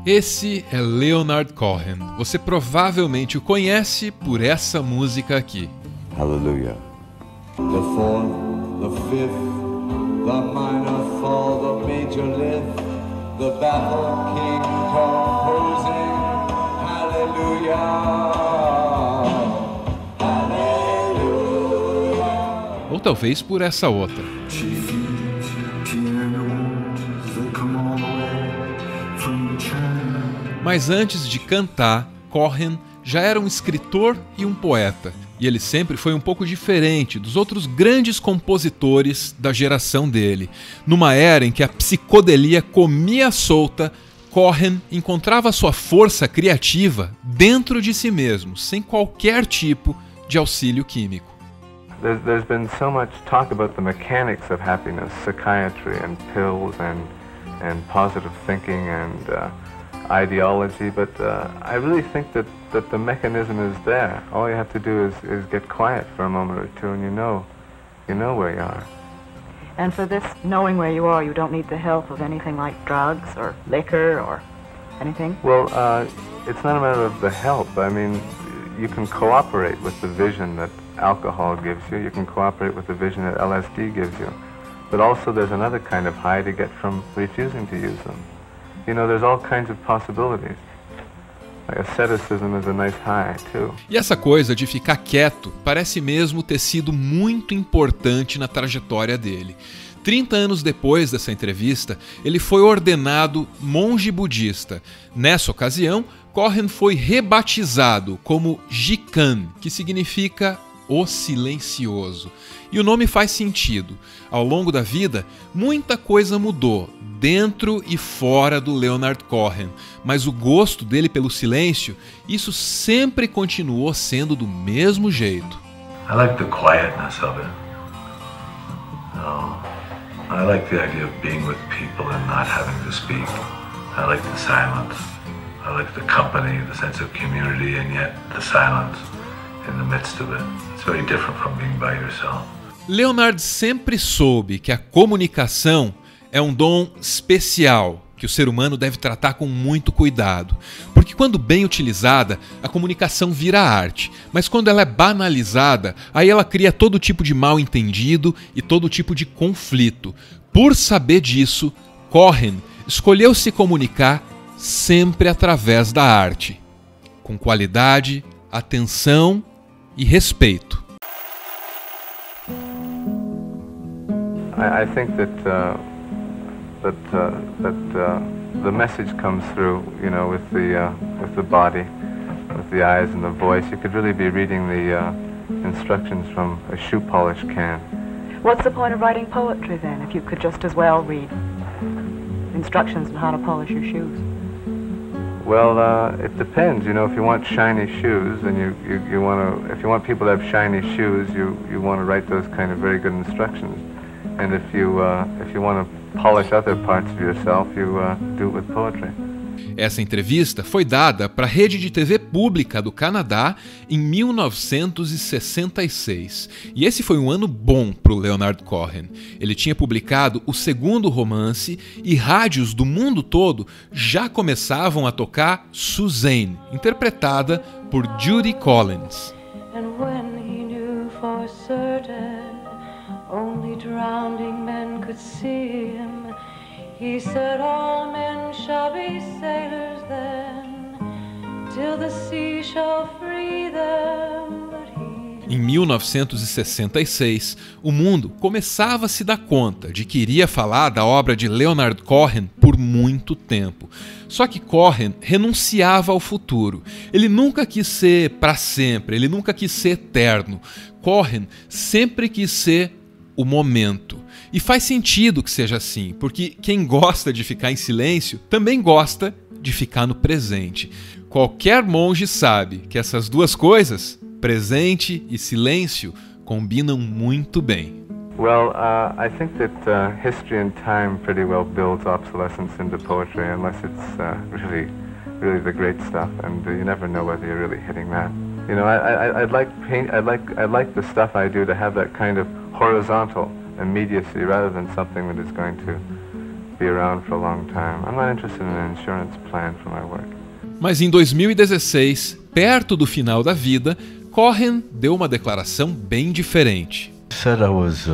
Esse é Leonard Cohen. Você provavelmente o conhece por essa música aqui. Hallelujah. The fourth, the fifth, the minor fall, the major lift, the baffled king composing. Hallelujah. Hallelujah. Ou talvez por essa outra. Mas antes de cantar, Cohen já era um escritor e um poeta. E ele sempre foi um pouco diferente dos outros grandes compositores da geração dele. Numa era em que a psicodelia comia solta, Cohen encontrava sua força criativa dentro de si mesmo, sem qualquer tipo de auxílio químico. There's been so much talk about the mechanics of happiness, psychiatry and pills and positive thinking and ideology, but I really think that the mechanism is there. All you have to do is get quiet for a moment or two and you know where you are. And for this knowing where you are, you don't need the help of anything like drugs or liquor or anything? Well, it's not a matter of the help. I mean, you can cooperate with the vision that alcohol gives you. You can cooperate with the vision that LSD gives you. But also there's another kind of high to get from refusing to use them. You know, there's all kinds of possibilities. Like asceticism is a nice high, too. E essa coisa de ficar quieto parece mesmo ter sido muito importante na trajetória dele. 30 anos depois dessa entrevista, ele foi ordenado monge budista. Nessa ocasião, Cohen foi rebatizado como Jikan, que significa o silencioso. E o nome faz sentido. Ao longo da vida, muita coisa mudou, dentro e fora do Leonard Cohen, mas o gosto dele pelo silêncio, isso sempre continuou sendo do mesmo jeito. I like the quietness of it. I like the idea of being with people and not having to speak. I like the silence. I like the company, the sense of community, and yet the silence in the midst of it. It's very different from being by yourself. Leonard sempre soube que a comunicação é um dom especial que o ser humano deve tratar com muito cuidado. Porque quando bem utilizada, a comunicação vira arte. Mas quando ela é banalizada, aí ela cria todo tipo de mal-entendido e todo tipo de conflito. Por saber disso, Cohen escolheu se comunicar sempre através da arte. Com qualidade, atenção e respeito. I think that the message comes through, you know, with the body, with the eyes and the voice. You could really be reading the instructions from a shoe polish can. What's the point of writing poetry then, if you could just as well read instructions on how to polish your shoes? Well, it depends. You know, if you want shiny shoes, and you want to, if you want people to have shiny shoes, you want to write those kind of very good instructions. And if you want to polish other parts of yourself, you do it with poetry. Essa entrevista foi dada para a rede de TV pública do Canadá em 1966. E esse foi um ano bom para o Leonard Cohen. Ele tinha publicado o segundo romance e rádios do mundo todo já começavam a tocar Suzanne, interpretada por Judy Collins. And when he knew for certain only drowning men could see him, he said all men shall be sailors then, till the sea shall free them. Em 1966, o mundo começava a se dar conta de que iria falar da obra de Leonard Cohen por muito tempo. Só que Cohen renunciava ao futuro. Ele nunca quis ser para sempre, ele nunca quis ser eterno. Cohen sempre quis ser o momento. E faz sentido que seja assim, porque quem gosta de ficar em silêncio também gosta de ficar no presente. Qualquer monge sabe que essas duas coisas, presente e silêncio, combinam muito bem. Well, I think that history and time pretty well builds obsolescence into poetry, unless it's really the great stuff, and you never know whether you're really hitting that. You know, I'd like the stuff I do to have that kind of horizontal immediacy rather than something that is going to be around for a long time. I'm not interested in an insurance plan for my work. Mas em 2016, perto do final da vida, Cohen deu uma declaração bem diferente. Said I was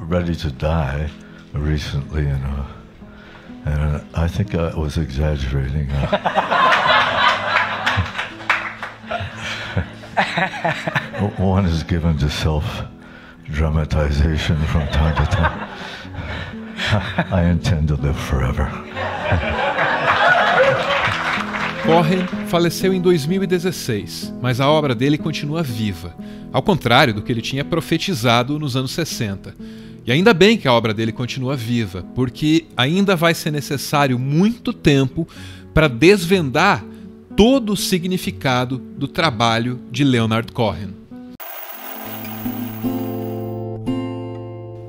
ready to die recently, you know, and I think I was exaggerating. One is given to self-dramatization from time to time. I intend to live forever. Cohen faleceu em 2016, mas a obra dele continua viva, ao contrário do que ele tinha profetizado nos anos 60. E ainda bem que a obra dele continua viva, porque ainda vai ser necessário muito tempo para desvendar todo o significado do trabalho de Leonard Cohen.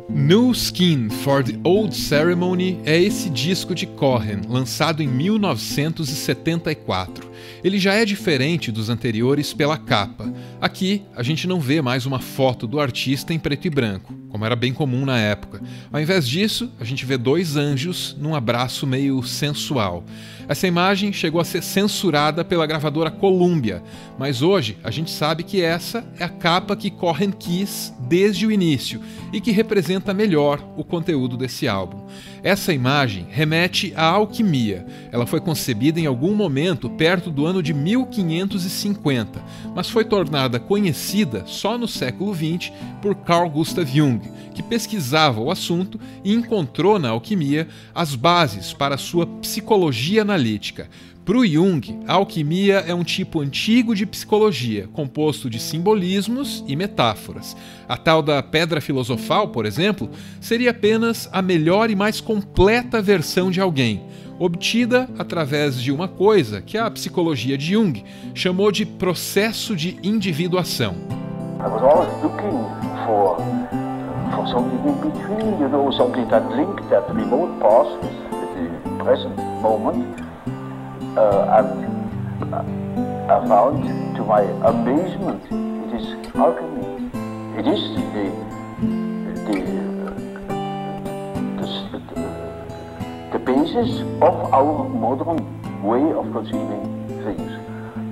New Skin for the Old Ceremony é esse disco de Cohen, lançado em 1974. Ele já é diferente dos anteriores pela capa. Aqui, a gente não vê mais uma foto do artista em preto e branco, como era bem comum na época. Ao invés disso, a gente vê dois anjos num abraço meio sensual. Essa imagem chegou a ser censurada pela gravadora Columbia, mas hoje a gente sabe que essa é a capa que Cohen quis desde o início e que representa melhor o conteúdo desse álbum. Essa imagem remete à alquimia. Ela foi concebida em algum momento perto do ano de 1550, mas foi tornada conhecida só no século XX por Carl Gustav Jung, que pesquisava o assunto e encontrou na alquimia as bases para sua psicologia analítica. Para o Jung, a alquimia é um tipo antigo de psicologia, composto de simbolismos e metáforas. A tal da pedra filosofal, por exemplo, seria apenas a melhor e mais completa versão de alguém, obtida através de uma coisa que a psicologia de Jung chamou de processo de individuação. I was always looking for something in between, you know, something that linked that remote past with the present moment. And I found, to my amazement, it is alchemy. It is the basis of our modern way of conceiving things,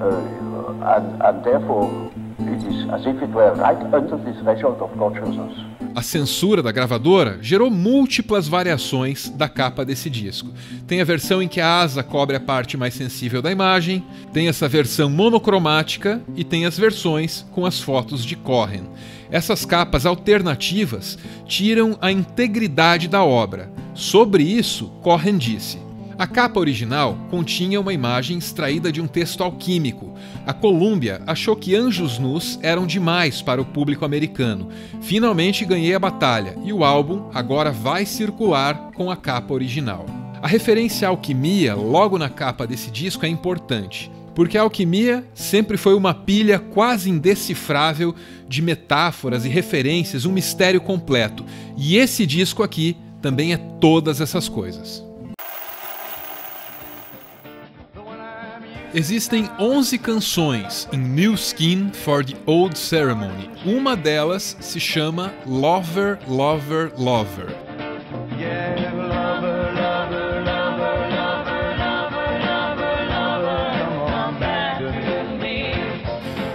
and therefore it is as if it were right under the threshold of consciousness. A censura da gravadora gerou múltiplas variações da capa desse disco. Tem a versão em que a asa cobre a parte mais sensível da imagem, tem essa versão monocromática e tem as versões com as fotos de Cohen. Essas capas alternativas tiram a integridade da obra. Sobre isso, Cohen disse: a capa original continha uma imagem extraída de um texto alquímico. A Columbia achou que anjos nus eram demais para o público americano. Finalmente ganhei a batalha e o álbum agora vai circular com a capa original. A referência à alquimia logo na capa desse disco é importante, porque a alquimia sempre foi uma pilha quase indecifrável de metáforas e referências, um mistério completo. E esse disco aqui também é todas essas coisas. Existem 11 canções em New Skin for the Old Ceremony. Uma delas se chama Lover, Lover, Lover.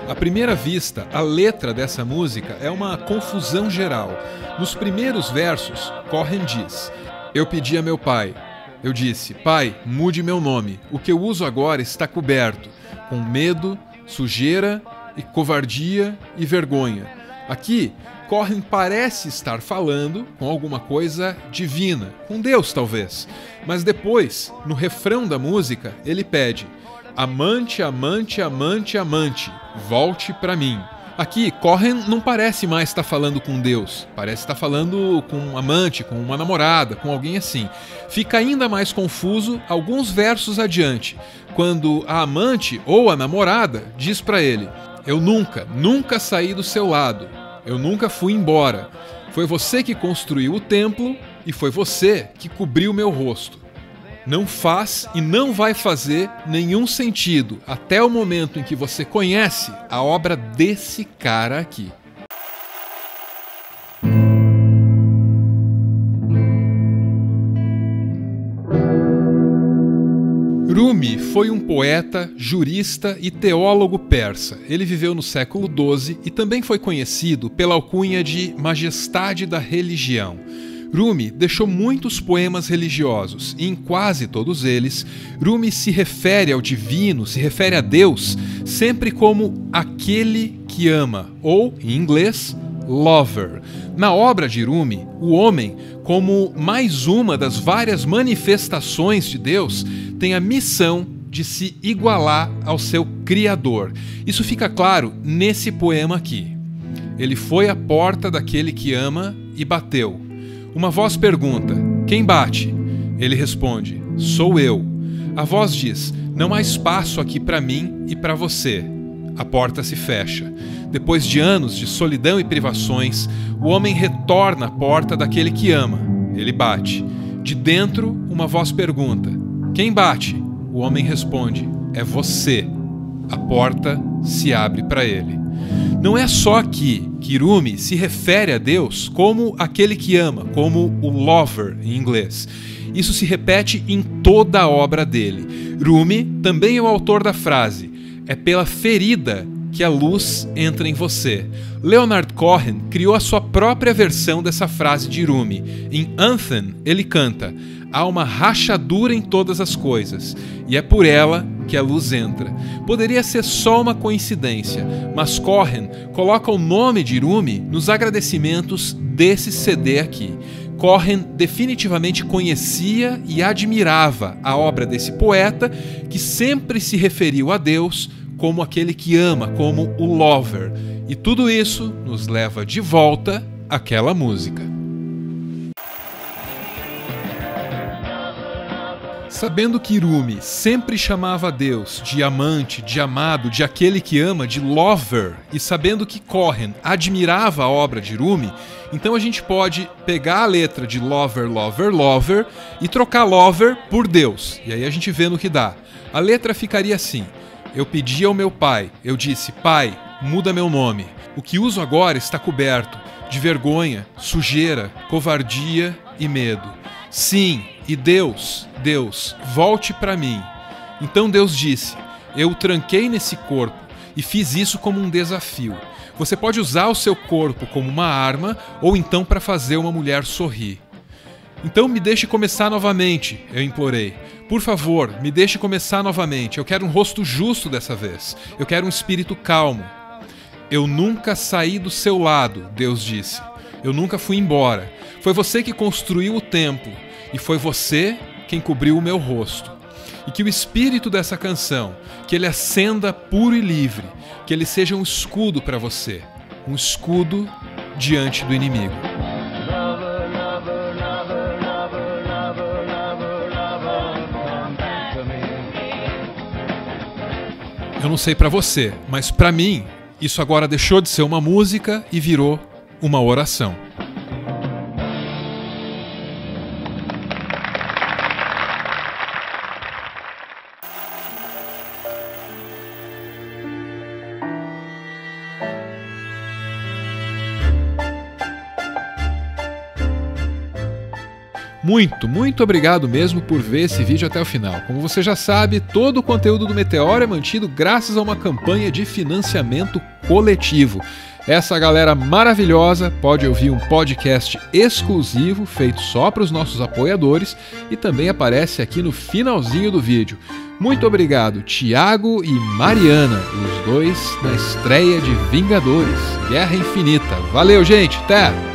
À primeira vista, a letra dessa música é uma confusão geral. Nos primeiros versos, Cohen diz: eu pedi a meu pai. Eu disse: pai, mude meu nome. O que eu uso agora está coberto, com medo, sujeira e covardia e vergonha. Aqui, Cohen parece estar falando com alguma coisa divina, com Deus talvez. Mas depois, no refrão da música, ele pede: amante, amante, amante, amante, volte para mim. Aqui, Cohen não parece mais estar falando com Deus, parece estar falando com um amante, com uma namorada, com alguém assim. Fica ainda mais confuso alguns versos adiante, quando a amante ou a namorada diz para ele: eu nunca saí do seu lado, eu nunca fui embora. Foi você que construiu o templo e foi você que cobriu meu rosto. não faz e não vai fazer nenhum sentido até o momento em que você conhece a obra desse cara aqui. Rumi foi um poeta, jurista e teólogo persa. Ele viveu no século XII e também foi conhecido pela alcunha de Majestade da Religião. Rumi deixou muitos poemas religiosos e em quase todos eles, Rumi se refere ao divino, se refere a Deus, sempre como aquele que ama, ou, em inglês, lover. Na obra de Rumi, o homem, como mais uma das várias manifestações de Deus, tem a missão de se igualar ao seu Criador. Isso fica claro nesse poema aqui. Ele foi à porta daquele que ama e bateu. Uma voz pergunta: quem bate? Ele responde: sou eu. A voz diz: não há espaço aqui para mim e para você. A porta se fecha. Depois de anos de solidão e privações, o homem retorna à porta daquele que ama. Ele bate. De dentro, uma voz pergunta: quem bate? O homem responde: é você. A porta se abre para ele. Não é só aqui que Rumi se refere a Deus como aquele que ama, como o lover em inglês. Isso se repete em toda a obra dele. Rumi também é o autor da frase: é pela ferida que a luz entra em você. Leonard Cohen criou a sua própria versão dessa frase de Rumi. Em Anthem, ele canta: há uma rachadura em todas as coisas, e é por ela que a luz entra. Poderia ser só uma coincidência, mas Cohen coloca o nome de Rumi nos agradecimentos desse CD aqui. Cohen definitivamente conhecia e admirava a obra desse poeta, que sempre se referiu a Deus como aquele que ama, como o lover. E tudo isso nos leva de volta àquela música. Sabendo que Rumi sempre chamava Deus de amante, de amado, de aquele que ama, de lover, e sabendo que Cohen admirava a obra de Rumi, então a gente pode pegar a letra de lover, lover, lover e trocar lover por Deus. E aí a gente vê no que dá. A letra ficaria assim: eu pedi ao meu pai, eu disse: pai, muda meu nome. O que uso agora está coberto de vergonha, sujeira, covardia e medo. Sim, e Deus, volte para mim. Então Deus disse: eu o tranquei nesse corpo e fiz isso como um desafio. Você pode usar o seu corpo como uma arma ou então para fazer uma mulher sorrir. Então me deixe começar novamente, eu implorei. Por favor, me deixe começar novamente. Eu quero um rosto justo dessa vez. Eu quero um espírito calmo. Eu nunca saí do seu lado, Deus disse. Eu nunca fui embora. Foi você que construiu o templo e foi você quem cobriu o meu rosto. E que o espírito dessa canção, que ele acenda puro e livre, que ele seja um escudo para você, um escudo diante do inimigo. Eu não sei para você, mas para mim, isso agora deixou de ser uma música e virou uma oração. Muito obrigado mesmo por ver esse vídeo até o final. Como você já sabe, todo o conteúdo do Meteoro é mantido graças a uma campanha de financiamento coletivo. Essa galera maravilhosa pode ouvir um podcast exclusivo feito só para os nossos apoiadores e também aparece aqui no finalzinho do vídeo. Muito obrigado, Thiago e Mariana, os dois na estreia de Vingadores, Guerra Infinita. Valeu, gente! Até!